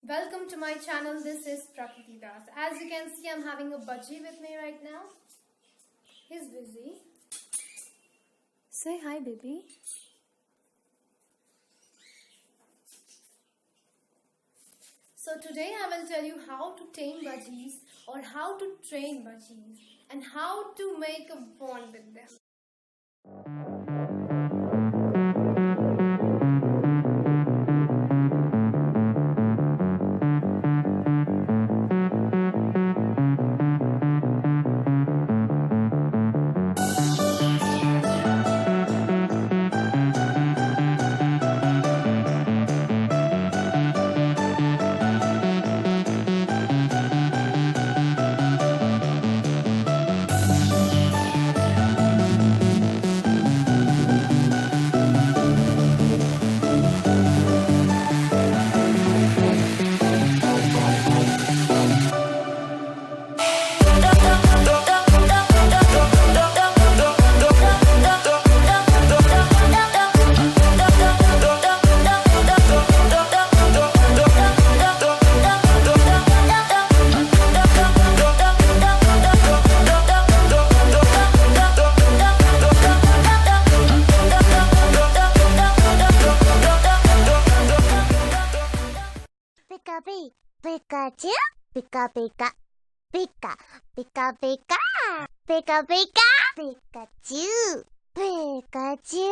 Welcome to my channel. This is Prakriti Das. As you can see, I'm having a budgie with me right now. He's busy. Say hi, baby. So today I will tell you how to tame budgies or how to train budgies and how to make a bond with them. Pikachu, Pika Pika, Pika, Pika Pika, Pika Pika, Pikachu, Pikachu,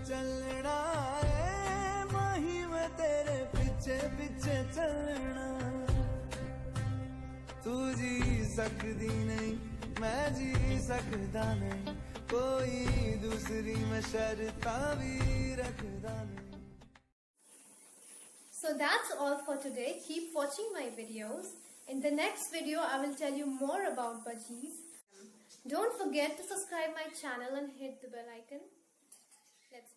चलना है माही मैं तेरे पीछे पीछे चलना तू जी सकती नहीं मैं जी सकता नहीं कोई दूसरी मैं शर्ता भी रखता नहीं. So that's all for today. Keep watching my videos. In the next video, I will tell you more about budgies. Don't forget to subscribe my channel and hit the bell icon. Let's